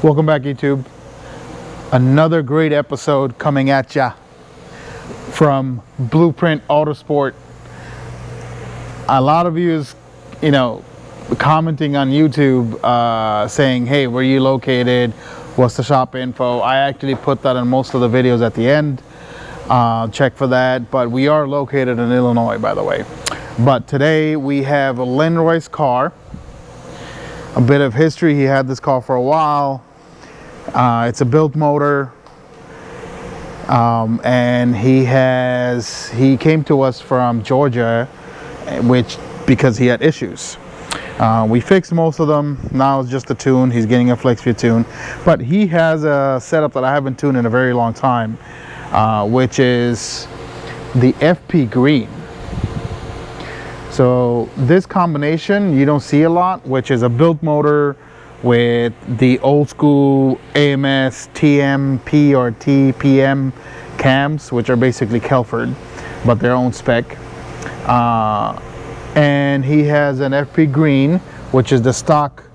Welcome back, YouTube. Another great episode coming at ya from Blueprint Autosport. A lot of you is, commenting on YouTube saying, hey, where are you located? What's the shop info? I actually put that in most of the videos at the end. Check for that. But we are located in Illinois, by the way. But today we have a Leroy's car. A bit of history. He had this car for a while. It's a built motor, and he came to us from Georgia, because he had issues. We fixed most of them. Now it's just a tune. He's getting a flex view tune, but he has a setup that I haven't tuned in a very long time, which is the FP green. So this combination you don't see a lot, which is a built motor with the old school AMS TMP or TPM cams, which are basically Kelford, but their own spec. And he has an FP green, which is the stock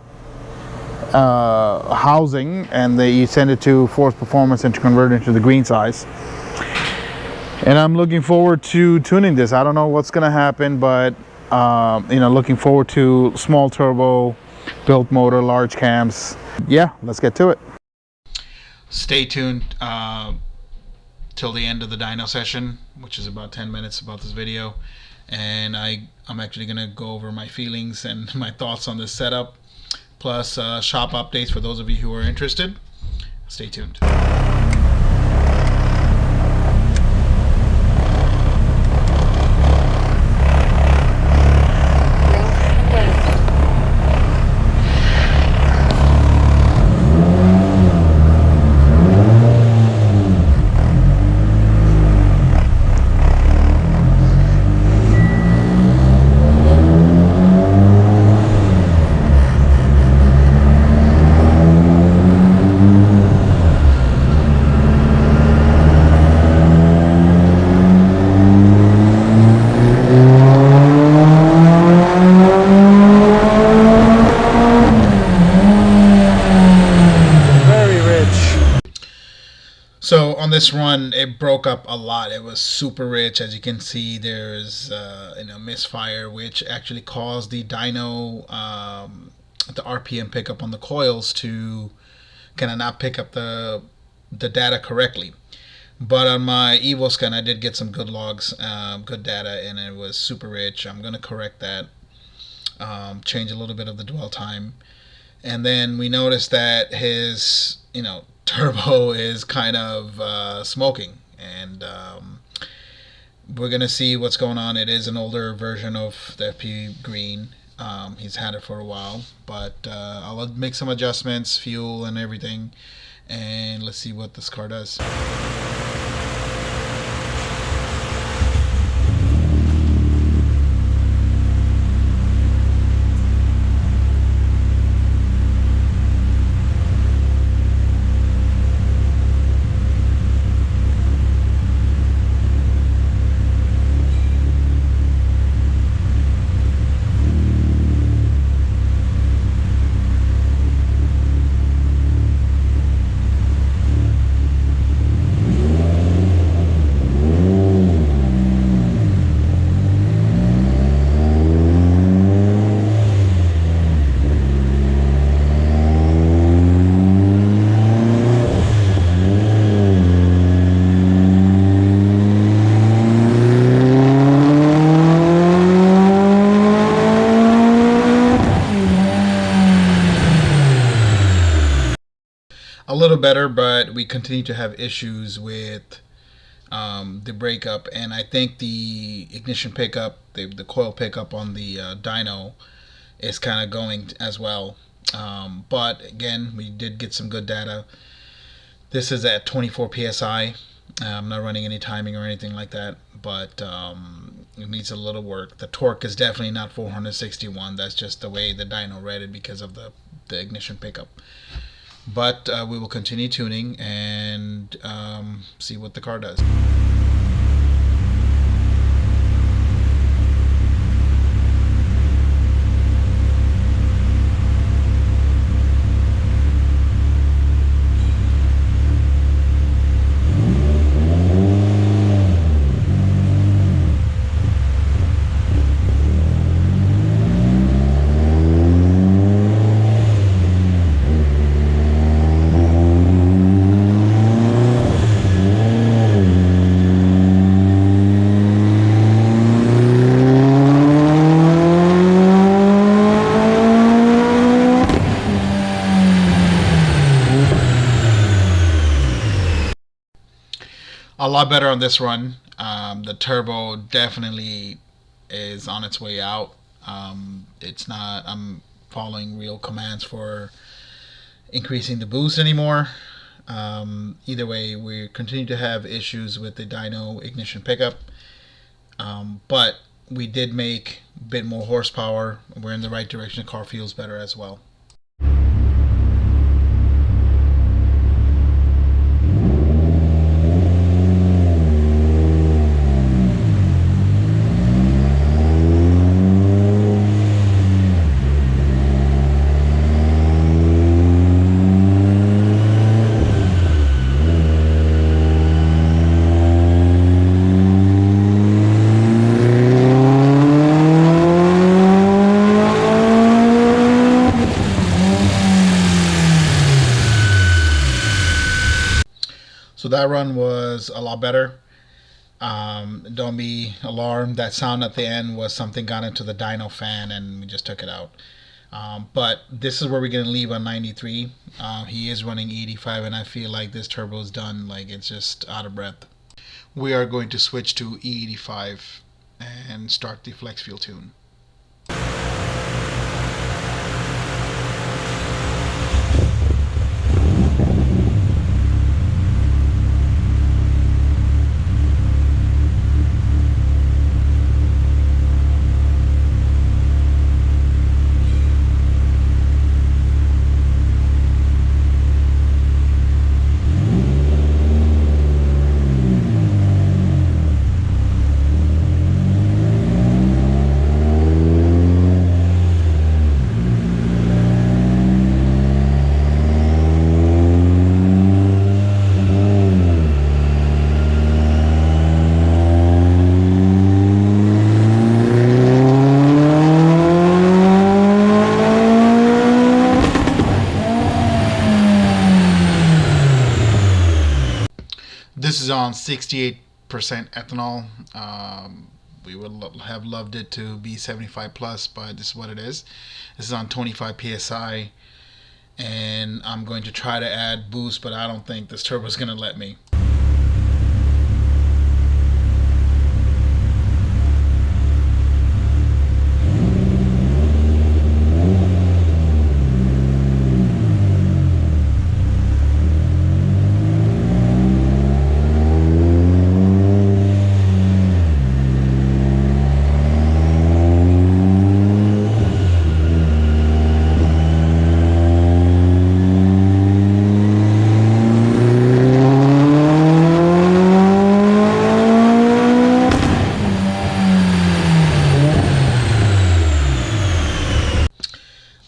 housing, and you send it to Force Performance and to convert it into the green size. And I'm looking forward to tuning this. I don't know what's gonna happen, but looking forward to small turbo, built motor, large cams. Yeah, let's get to it. Stay tuned till the end of the dyno session, which is about 10 minutes about this video, and I'm actually gonna go over my feelings and my thoughts on this setup, plus shop updates for those of you who are interested. Stay tuned. So on this run, it broke up a lot. It was super rich. As you can see, there's misfire, which actually caused the dyno, the RPM pickup on the coils to kind of not pick up the data correctly. But on my evoscan, I did get some good logs, good data, and it was super rich. I'm gonna correct that, change a little bit of the dwell time, and then we noticed that his turbo is kind of smoking, and we're gonna see what's going on. It is an older version of the FP green. He's had it for a while, but I'll make some adjustments, fuel and everything, and let's see what this car does. A little better, but we continue to have issues with the breakup, and I think the ignition pickup, the coil pickup on the dyno is kind of going as well. But again, we did get some good data. This is at 24 psi. I'm not running any timing or anything like that, but it needs a little work. The torque is definitely not 461. That's just the way the dyno read it because of the ignition pickup. But we will continue tuning and see what the car does. A lot better on this run. The turbo definitely is on its way out. It's not, I'm following real commands for increasing the boost anymore. Either way, we continue to have issues with the dyno ignition pickup, but we did make a bit more horsepower. We're in the right direction. The car feels better as well. So that run was a lot better. Don't be alarmed. That sound at the end was something got into the dyno fan and we just took it out. But this is where we're going to leave on 93. He is running 85 and I feel like this turbo is done. Like it's just out of breath. We are going to switch to E85 and start the flex fuel tune. This is on 68% ethanol. We would have loved it to be 75 plus, but this is what it is. This is on 25 psi, and I'm going to try to add boost, but I don't think this turbo is going to let me.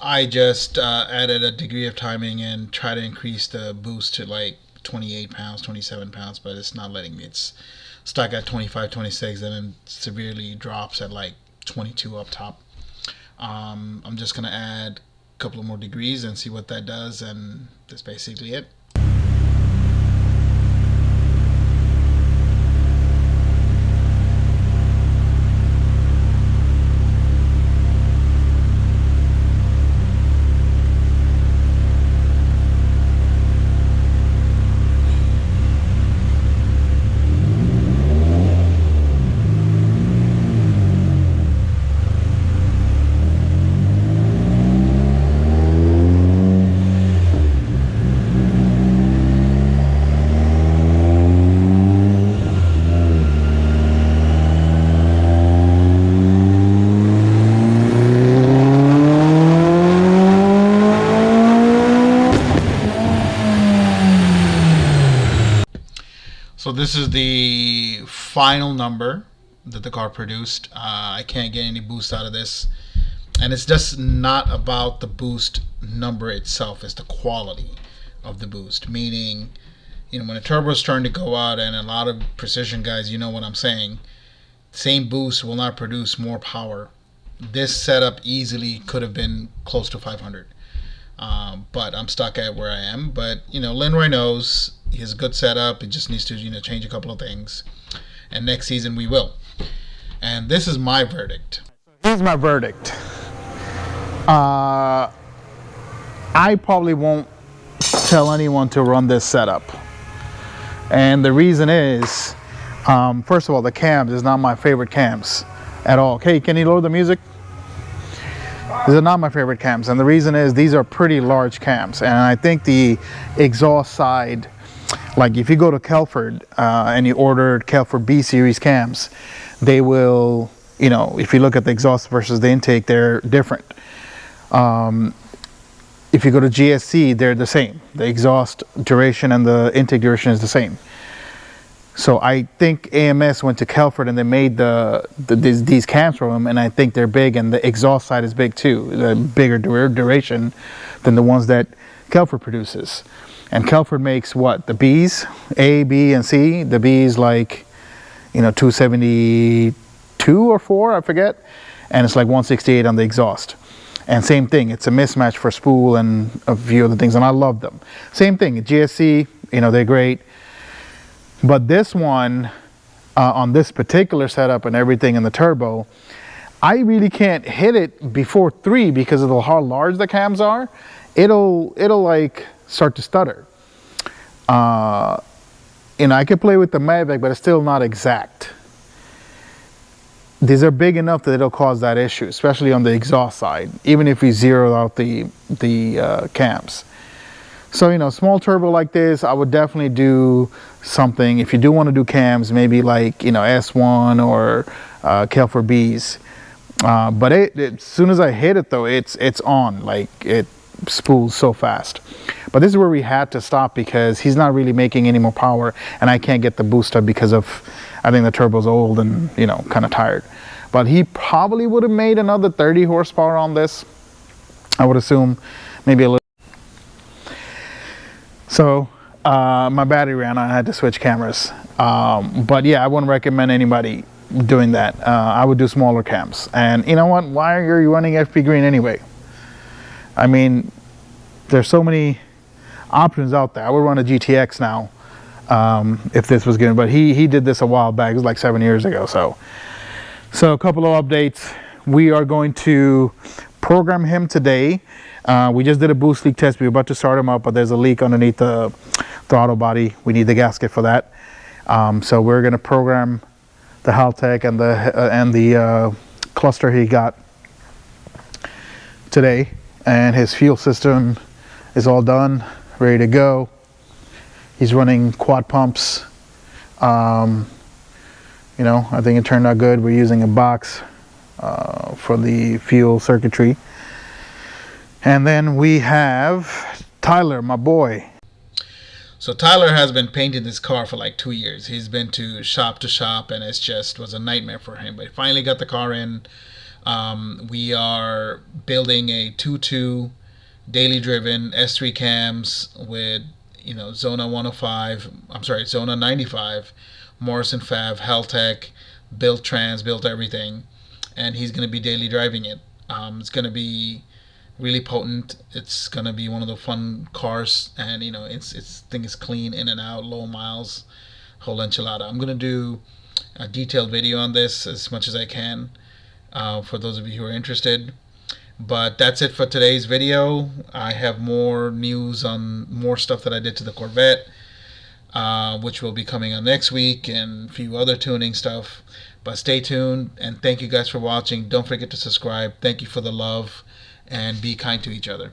I just added a degree of timing and try to increase the boost to like 28 pounds, 27 pounds, but it's not letting me. It's stuck at 25, 26, and then severely drops at like 22 up top. I'm just going to add a couple of more degrees and see what that does, and that's basically it. So this is the final number that the car produced. I can't get any boost out of this. And it's just not about the boost number itself, it's the quality of the boost. Meaning, you know, when a turbo is starting to go out, and a lot of precision guys, you know what I'm saying, same boost will not produce more power. This setup easily could have been close to 500. But I'm stuck at where I am. But, you know, Linroy knows he has a good setup. He just needs to, you know, change a couple of things. And next season we will. And this is my verdict. Here's my verdict. I probably won't tell anyone to run this setup. And the reason is, first of all, the cams is not my favorite cams at all. Okay, can you load the music? These are not my favorite cams, and the reason is these are pretty large cams, and I think the exhaust side, like if you go to Kelford and you order Kelford B series cams, they will, you know, if you look at the exhaust versus the intake, they're different. If you go to GSC, they're the same. The exhaust duration and the intake duration is the same. So I think AMS went to Kelford and they made these cams for them, and I think they're big, and the exhaust side is big too. The bigger duration than the ones that Kelford produces. And Kelford makes what? The Bs, A, B, and C. The Bs like, you know, 272 or 4, I forget. And it's like 168 on the exhaust. And same thing, it's a mismatch for spool and a few other things, and I love them. Same thing, GSC, you know, they're great. But this one, on this particular setup and everything in the turbo, I really can't hit it before 3 because of how large the cams are. It'll like start to stutter. You know, I could play with the Mavic, but it's still not exact. These are big enough that it'll cause that issue, especially on the exhaust side, even if we zero out the cams. So, you know, small turbo like this, I would definitely do something. If you do want to do cams, maybe like, you know, S1 or Kelford Bs. But as soon as I hit it though, it's on, like it spools so fast. But this is where we had to stop because he's not really making any more power, and I can't get the boost up because of, I think the turbo's old and, you know, kind of tired. But he probably would have made another 30 horsepower on this, I would assume, maybe a little. So my battery ran out, I had to switch cameras. But yeah, I wouldn't recommend anybody doing that. I would do smaller cams. And you know what, why are you running FP Green anyway? I mean, there's so many options out there. I would run a GTX now if this was good, but he did this a while back. It was like 7 years ago. So a couple of updates. We are going to program him today. We just did a boost leak test. We were about to start him up, but there's a leak underneath the throttle body. We need the gasket for that. So we're going to program the haltech and the cluster he got today. And his fuel system is all done, ready to go. He's running quad pumps. You know, I think it turned out good. We're using a box for the fuel circuitry. And then we have Tyler, my boy. So Tyler has been painting this car for like 2 years. He's been to shop, and it's just was a nightmare for him. But he finally got the car in. We are building a 2.2 daily driven S3 cams with, you know, Zona 105, I'm sorry, Zona 95, Morrison Fav, haltech, built trans, built everything. And he's going to be daily driving it. It's going to be really potent. It's going to be one of the fun cars, and you know, it's thing is clean in and out, low miles, whole enchilada. I'm going to do a detailed video on this as much as I can for those of you who are interested. But that's it for today's video. I have more news on more stuff that I did to the Corvette, which will be coming on next week, and a few other tuning stuff. But stay tuned, and thank you guys for watching. Don't forget to subscribe. Thank you for the love, and be kind to each other.